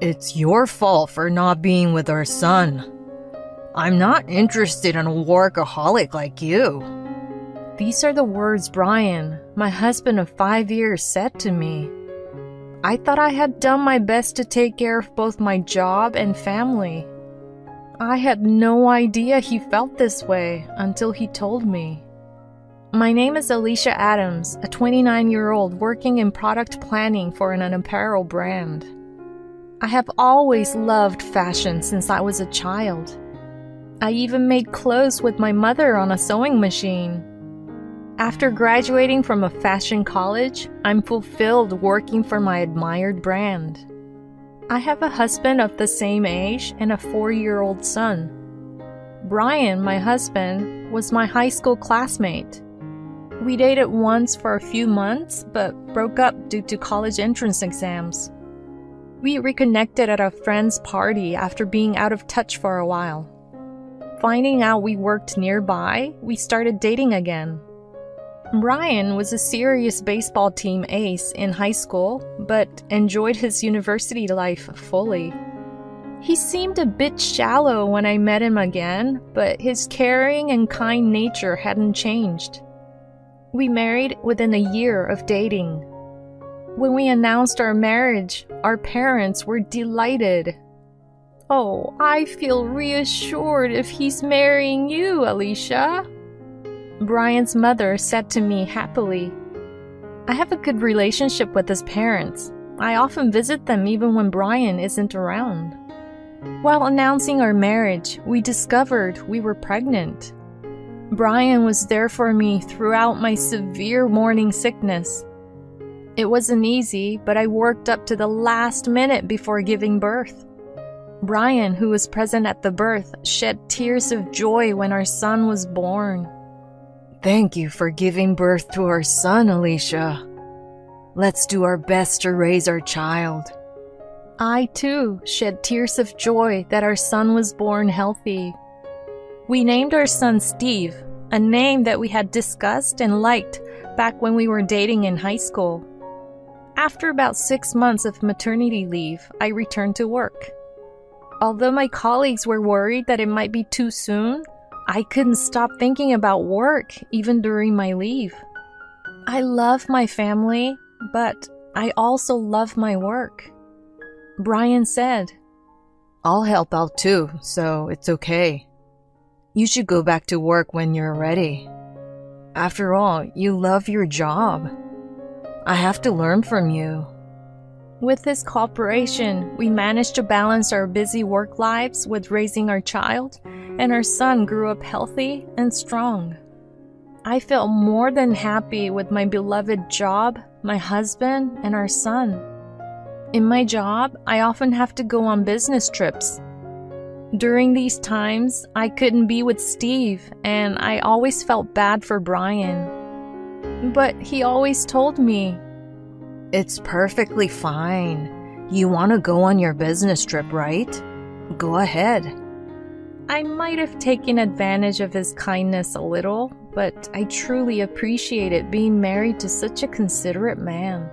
It's your fault for not being with our son. I'm not interested in a workaholic like you. These are the words Brian, my husband of 5 years, said to me. I thought I had done my best to take care of both my job and family. I had no idea he felt this way until he told me. My name is Alicia Adams, a 29-year-old working in product planning for an apparel brand. I have always loved fashion since I was a child. I even made clothes with my mother on a sewing machine. After graduating from a fashion college, I'm fulfilled working for my admired brand. I have a husband of the same age and a 4-year-old son. Brian, my husband, was my high school classmate. We dated once for a few months, but broke up due to college entrance exams. We reconnected at a friend's party after being out of touch for a while. Finding out we worked nearby, we started dating again. Brian was a serious baseball team ace in high school, but enjoyed his university life fully. He seemed a bit shallow when I met him again, but his caring and kind nature hadn't changed. We married within a year of dating. When we announced our marriage, our parents were delighted. Oh, I feel reassured if he's marrying you, Alicia, Brian's mother said to me happily. I have a good relationship with his parents. I often visit them even when Brian isn't around. While announcing our marriage, we discovered we were pregnant. Brian was there for me throughout my severe morning sickness. It wasn't easy, but I worked up to the last minute before giving birth. Brian, who was present at the birth, shed tears of joy when our son was born. Thank you for giving birth to our son, Alicia. Let's do our best to raise our child. I, too, shed tears of joy that our son was born healthy. We named our son Steve, a name that we had discussed and liked back when we were dating in high school. After about 6 months of maternity leave, I returned to work. Although my colleagues were worried that it might be too soon, I couldn't stop thinking about work even during my leave. I love my family, but I also love my work. Brian said, I'll help out too, so it's okay. You should go back to work when you're ready. After all, you love your job. I have to learn from you. With his cooperation, we managed to balance our busy work lives with raising our child, and our son grew up healthy and strong. I felt more than happy with my beloved job, my husband, and our son. In my job, I often have to go on business trips. During these times, I couldn't be with Steve, and I always felt bad for Brian. But he always told me, It's perfectly fine. You want to go on your business trip, right? Go ahead. I might have taken advantage of his kindness a little, but I truly appreciated being married to such a considerate man.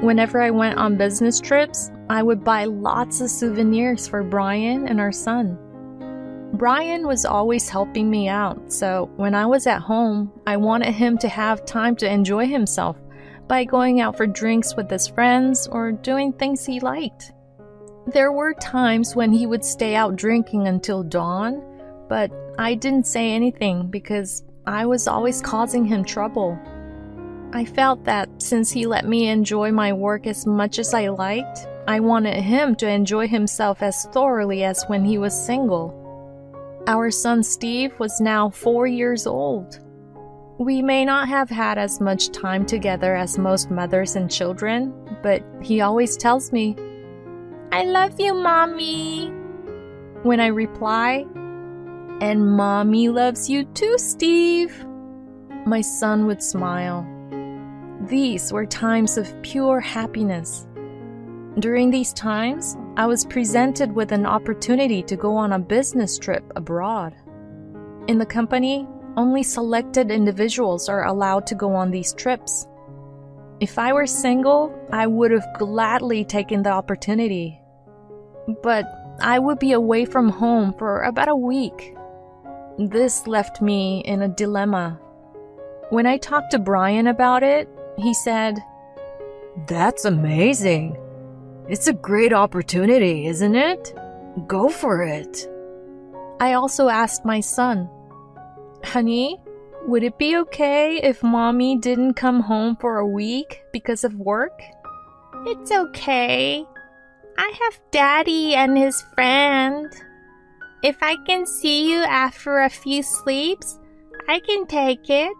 Whenever I went on business trips, I would buy lots of souvenirs for Brian and our son. Brian was always helping me out, so when I was at home, I wanted him to have time to enjoy himself by going out for drinks with his friends or doing things he liked. There were times when he would stay out drinking until dawn, but I didn't say anything because I was always causing him trouble. I felt that since he let me enjoy my work as much as I liked, I wanted him to enjoy himself as thoroughly as when he was single. Our son Steve was now 4 years old. We may not have had as much time together as most mothers and children, but he always tells me, "I love you, Mommy." When I reply, "And Mommy loves you too, Steve," my son would smile. These were times of pure happiness. During these times, I was presented with an opportunity to go on a business trip abroad. In the company, only selected individuals are allowed to go on these trips. If I were single, I would have gladly taken the opportunity. but I would be away from home for about a week. This left me in a dilemma. When I talked to Brian about it, he said, That's amazing. It's a great opportunity, isn't it? Go for it. I also asked my son, Honey, would it be okay if Mommy didn't come home for a week because of work? It's okay. I have Daddy and his friend. If I can see you after a few sleeps, I can take it.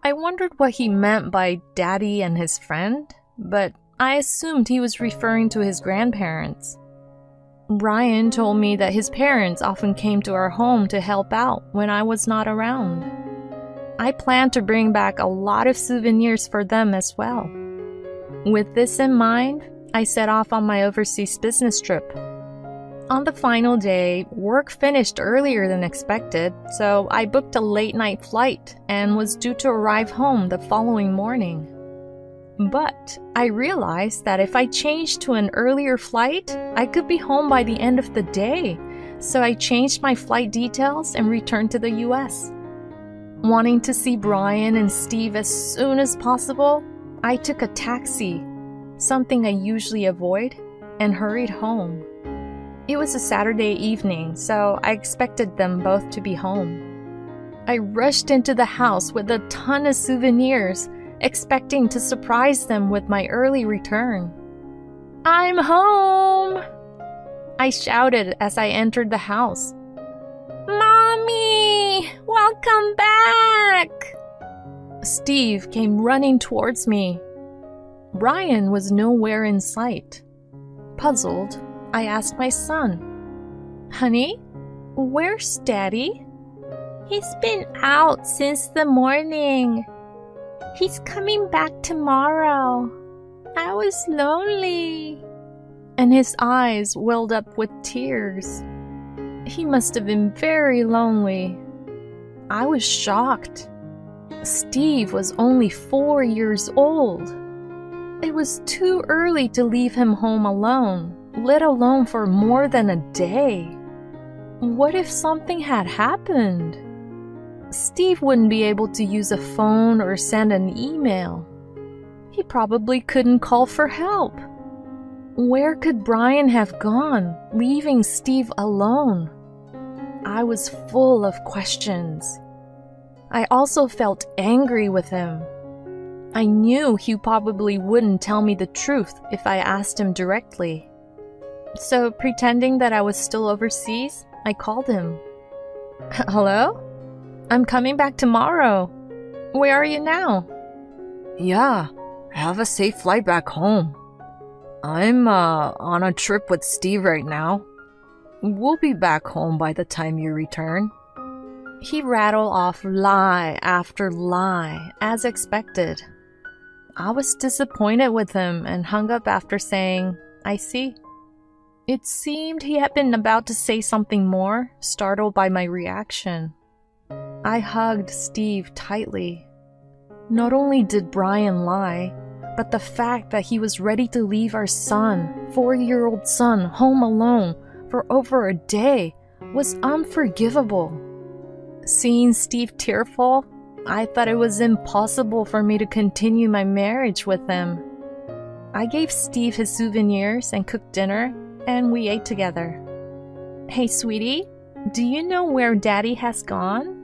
I wondered what he meant by Daddy and his friend, but I assumed he was referring to his grandparents. Brian told me that his parents often came to our home to help out when I was not around. I planned to bring back a lot of souvenirs for them as well. With this in mind, I set off on my overseas business trip. On the final day, work finished earlier than expected, so I booked a late-night flight and was due to arrive home the following morning. But I realized that if I changed to an earlier flight, I could be home by the end of the day, so I changed my flight details and returned to the US. Wanting to see Brian and Steve as soon as possible, I took a taxi, something I usually avoid, and hurried home. It was a Saturday evening, so I expected them both to be home. I rushed into the house with a ton of souvenirs, expecting to surprise them with my early return. I'm home! I shouted as I entered the house. Mommy! Welcome back! Steve came running towards me. Brian was nowhere in sight. Puzzled, I asked my son, Honey, where's Daddy? He's been out since the morning. He's coming back tomorrow. I was lonely. And his eyes welled up with tears. He must have been very lonely. I was shocked. Steve was only 4 years old. It was too early to leave him home alone, let alone for more than a day. What if something had happened? Steve wouldn't be able to use a phone or send an email. He probably couldn't call for help. Where could Brian have gone, leaving Steve alone? I was full of questions. I also felt angry with him. I knew he probably wouldn't tell me the truth if I asked him directly. So, pretending that I was still overseas, I called him. Hello? I'm coming back tomorrow. Where are you now? Yeah, have a safe flight back home. I'm on a trip with Steve right now. We'll be back home by the time you return. He rattled off lie after lie, as expected. I was disappointed with him and hung up after saying, I see. It seemed he had been about to say something more, startled by my reaction. I hugged Steve tightly. Not only did Brian lie, but the fact that he was ready to leave our son, 4-year-old son, home alone for over a day was unforgivable. Seeing Steve tearful, I thought it was impossible for me to continue my marriage with him. I gave Steve his souvenirs and cooked dinner, and we ate together. Hey, sweetie, do you know where Daddy has gone?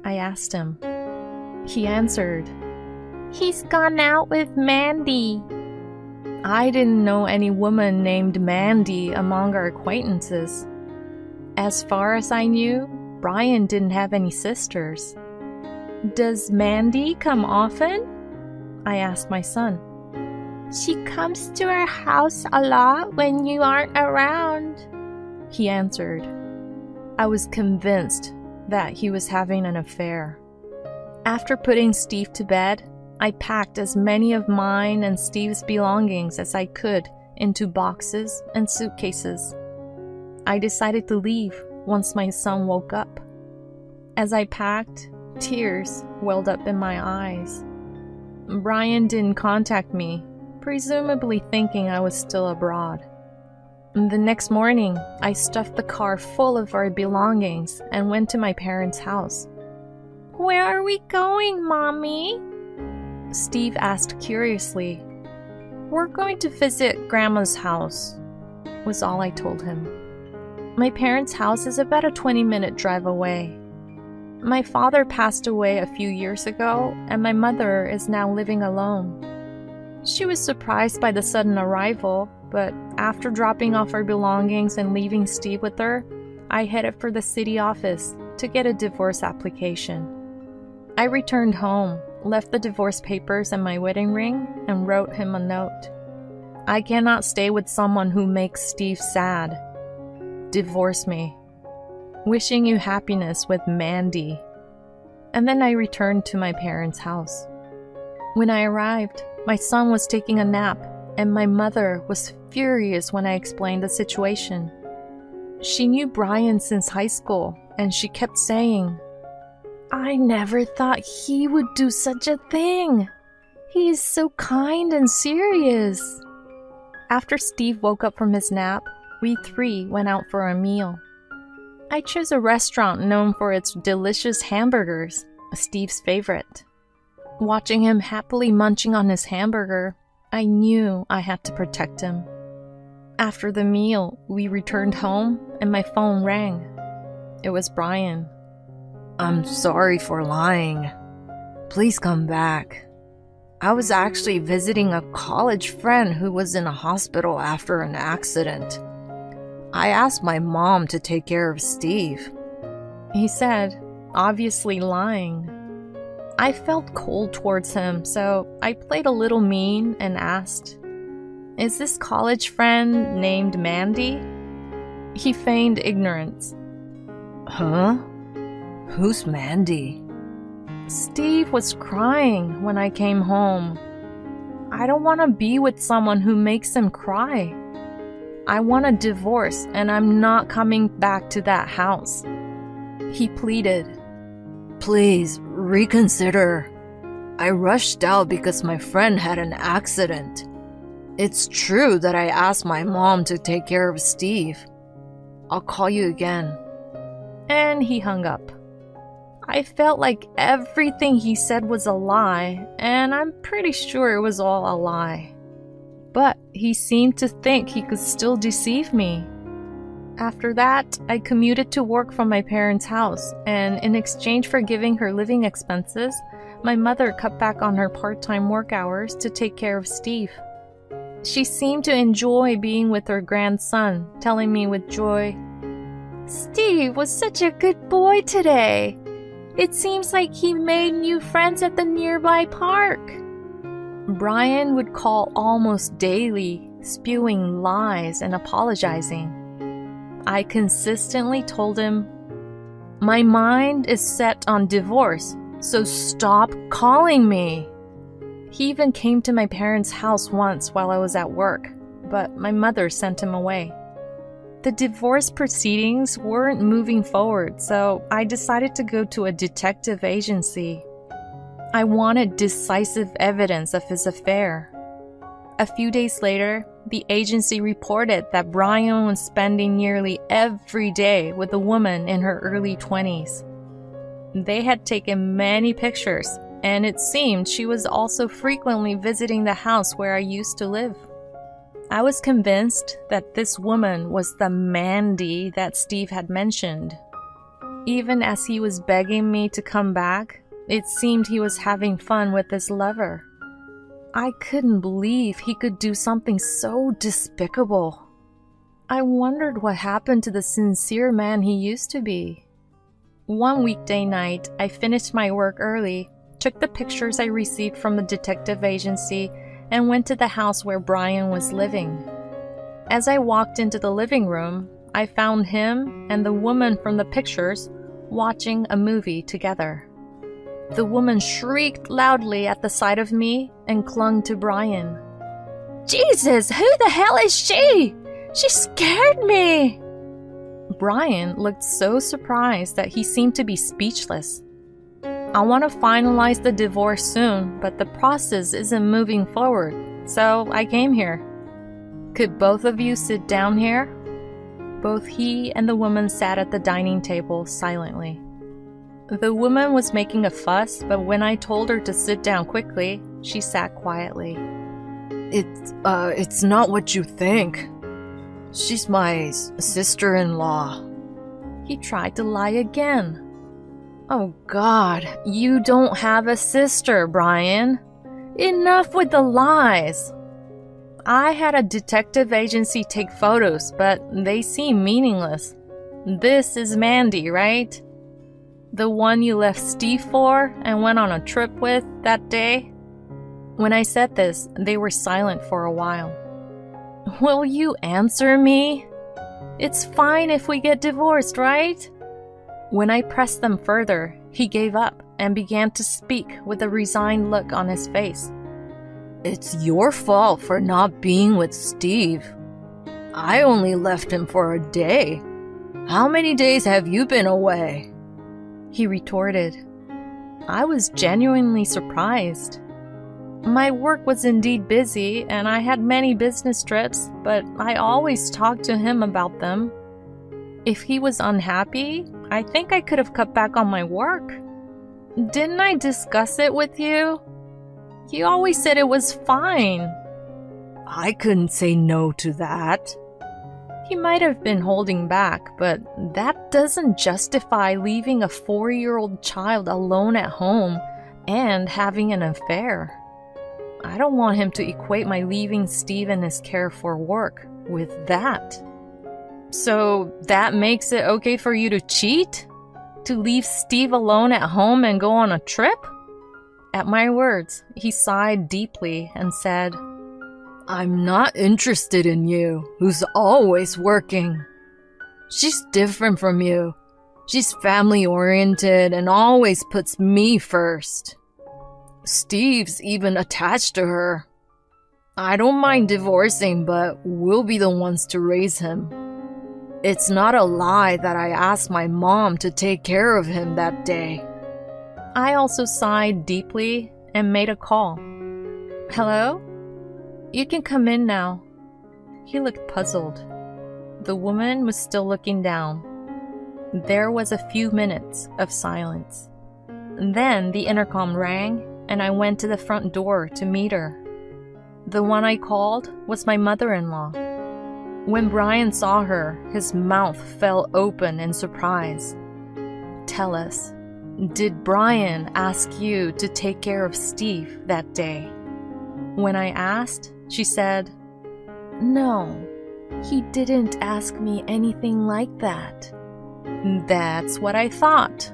I asked him. He answered, He's gone out with Mandy. I didn't know any woman named Mandy among our acquaintances. As far as I knew, Brian didn't have any sisters. Does Mandy come often? I asked my son. She comes to our house a lot when you aren't around, he answered. I was convinced that he was having an affair. After putting Steve to bed, I packed as many of mine and Steve's belongings as I could into boxes and suitcases. I decided to leave once my son woke up. As I packed, tears welled up in my eyes. Brian didn't contact me, presumably thinking I was still abroad. The next morning, I stuffed the car full of our belongings and went to my parents' house. "Where are we going, Mommy?" Steve asked curiously. "We're going to visit Grandma's house," was all I told him. My parents' house is about a 20-minute drive away. My father passed away a few years ago, and my mother is now living alone. She was surprised by the sudden arrival, but after dropping off our belongings and leaving Steve with her, I headed for the city office to get a divorce application. I returned home, left the divorce papers and my wedding ring, and wrote him a note. "I cannot stay with someone who makes Steve sad. Divorce me. Wishing you happiness with Mandy." And then I returned to my parents' house. When I arrived, my son was taking a nap, and my mother was furious when I explained the situation. She knew Brian since high school, and she kept saying, "I never thought he would do such a thing. He is so kind and serious." After Steve woke up from his nap, we three went out for a meal. I chose a restaurant known for its delicious hamburgers, Steve's favorite. Watching him happily munching on his hamburger, I knew I had to protect him. After the meal, we returned home and my phone rang. It was Brian. I'm sorry for lying. Please come back. I was actually visiting a college friend who was in a hospital after an accident. I asked my mom to take care of Steve, he said, obviously lying. I felt cold towards him, so I played a little mean and asked, "Is this college friend named Mandy?" He feigned ignorance. Huh? Who's Mandy? Steve was crying when I came home. I don't want to be with someone who makes him cry. I want a divorce, and I'm not coming back to that house. He pleaded. Please, reconsider. I rushed out because my friend had an accident. It's true that I asked my mom to take care of Steve. I'll call you again. And he hung up. I felt like everything he said was a lie, and I'm pretty sure it was all a lie. But he seemed to think he could still deceive me. After that, I commuted to work from my parents' house, and in exchange for giving her living expenses, my mother cut back on her part-time work hours to take care of Steve. She seemed to enjoy being with her grandson, telling me with joy, "Steve was such a good boy today. It seems like he made new friends at the nearby park." Brian would call almost daily, spewing lies and apologizing. I consistently told him, "My mind is set on divorce, so stop calling me." He even came to my parents' house once while I was at work, but my mother sent him away. The divorce proceedings weren't moving forward, so I decided to go to a detective agency. I wanted decisive evidence of his affair. A few days later, the agency reported that Brian was spending nearly every day with a woman in her early 20s. They had taken many pictures, and it seemed she was also frequently visiting the house where I used to live. I was convinced that this woman was the Mandy that Steve had mentioned. Even as he was begging me to come back, it seemed he was having fun with his lover. I couldn't believe he could do something so despicable. I wondered what happened to the sincere man he used to be. One weekday night, I finished my work early, took the pictures I received from the detective agency, and went to the house where Brian was living. As I walked into the living room, I found him and the woman from the pictures watching a movie together. The woman shrieked loudly at the sight of me and clung to Brian. "Jesus, who the hell is she? She scared me!" Brian looked so surprised that he seemed to be speechless. "I want to finalize the divorce soon, but the process isn't moving forward, so I came here." Could both of you sit down here? Both he and the woman sat at the dining table silently. The woman was making a fuss, but when I told her to sit down quickly, she sat quietly. It's not what you think. She's my sister-in-law. He tried to lie again. Oh God, you don't have a sister, Brian. Enough with the lies. I had a detective agency take photos, but they seem meaningless. This is Mandy, right? The one you left Steve for and went on a trip with that day? When I said this, they were silent for a while. Will you answer me? It's fine if we get divorced, right? When I pressed them further, he gave up and began to speak with a resigned look on his face. It's your fault for not being with Steve. I only left him for a day. How many days have you been away? He retorted. I was genuinely surprised. My work was indeed busy, and I had many business trips, but I always talked to him about them. If he was unhappy, I think I could have cut back on my work. Didn't I discuss it with you? You always said it was fine. I couldn't say no to that. He might have been holding back, but that doesn't justify leaving a 4-year-old child alone at home and having an affair. I don't want him to equate my leaving Steve and his care for work with that. So that makes it okay for you to cheat? To leave Steve alone at home and go on a trip? At my words, he sighed deeply and said, I'm not interested in you, who's always working. She's different from you. She's family-oriented and always puts me first. Steve's even attached to her. I don't mind divorcing, but we'll be the ones to raise him. It's not a lie that I asked my mom to take care of him that day. I also sighed deeply and made a call. Hello? You can come in now. He looked puzzled. The woman was still looking down. There was a few minutes of silence. Then the intercom rang, and I went to the front door to meet her. The one I called was my mother-in-law. When Brian saw her, his mouth fell open in surprise. Tell us, did Brian ask you to take care of Steve that day? When I asked, she said, No, he didn't ask me anything like that. That's what I thought.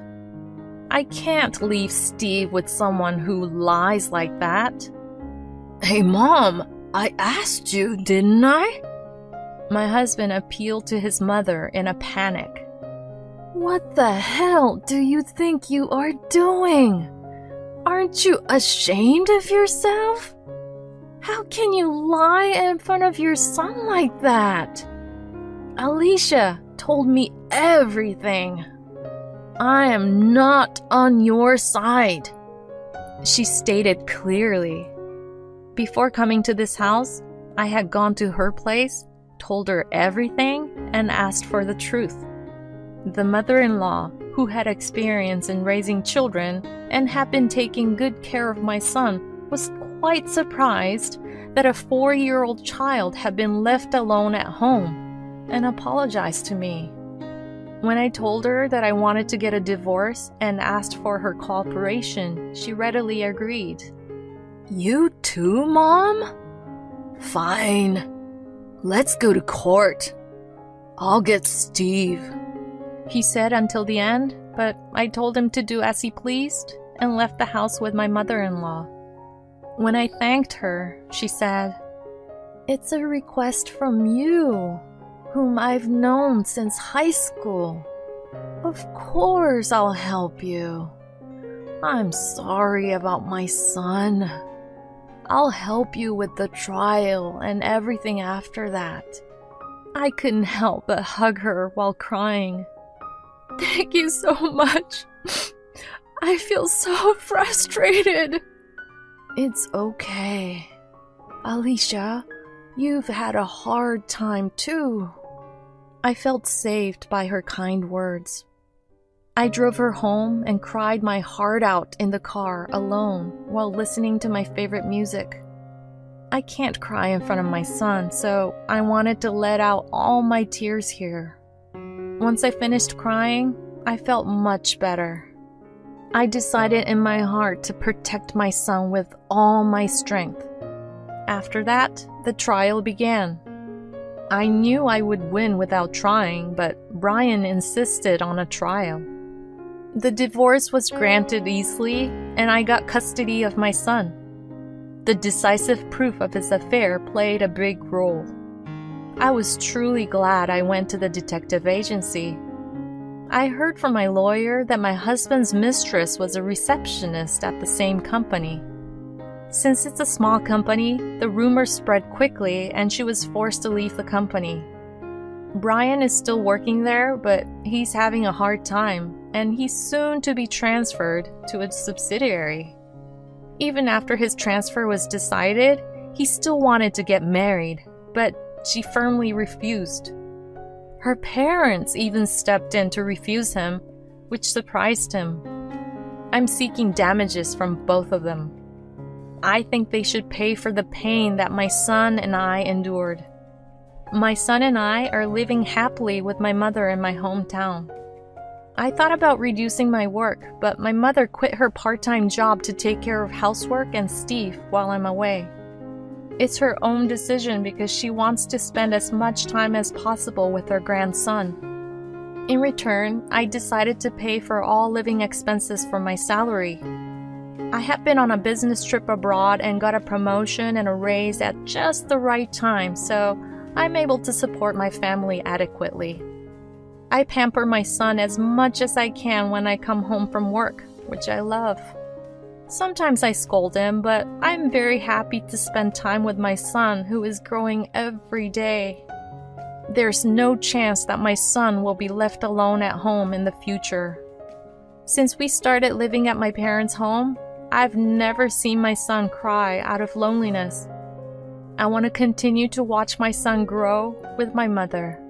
I can't leave Steve with someone who lies like that. Hey, Mom, I asked you, didn't I? My husband appealed to his mother in a panic. What the hell do you think you are doing? Aren't you ashamed of yourself? How can you lie in front of your son like that? Alicia told me everything. I am not on your side, she stated clearly. Before coming to this house, I had gone to her place, told her everything, and asked for the truth. The mother-in-law, who had experience in raising children and had been taking good care of my son, was quite surprised that a 4-year-old child had been left alone at home and apologized to me. When I told her that I wanted to get a divorce and asked for her cooperation, she readily agreed. You too, Mom? Fine. Let's go to court. I'll get Steve, he said until the end, but I told him to do as he pleased and left the house with my mother-in-law. When I thanked her, she said, It's a request from you, whom I've known since high school. Of course I'll help you. I'm sorry about my son. I'll help you with the trial and everything after that. I couldn't help but hug her while crying. Thank you so much. I feel so frustrated. It's okay. Alicia, You've had a hard time too." I felt saved by her kind words. I drove her home and cried my heart out in the car alone while listening to my favorite music. I can't cry in front of my son, so I wanted to let out all my tears here. Once I finished crying, I felt much better. I decided in my heart to protect my son with all my strength. After that, the trial began. I knew I would win without trying, but Brian insisted on a trial. The divorce was granted easily, and I got custody of my son. The decisive proof of his affair played a big role. I was truly glad I went to the detective agency. I heard from my lawyer that my husband's mistress was a receptionist at the same company. Since it's a small company, the rumors spread quickly and she was forced to leave the company. Brian is still working there, but he's having a hard time, and he's soon to be transferred to a subsidiary. Even after his transfer was decided, he still wanted to get married, but she firmly refused. Her parents even stepped in to refuse him, which surprised him. I'm seeking damages from both of them. I think they should pay for the pain that my son and I endured. My son and I are living happily with my mother in my hometown. I thought about reducing my work, but my mother quit her part-time job to take care of housework and Steve while I'm away. It's her own decision because she wants to spend as much time as possible with her grandson. In return, I decided to pay for all living expenses from my salary. I have been on a business trip abroad and got a promotion and a raise at just the right time, so I'm able to support my family adequately. I pamper my son as much as I can when I come home from work, which I love. Sometimes I scold him, but I'm very happy to spend time with my son, who is growing every day. There's no chance that my son will be left alone at home in the future. Since we started living at my parents' home, I've never seen my son cry out of loneliness. I want to continue to watch my son grow with my mother.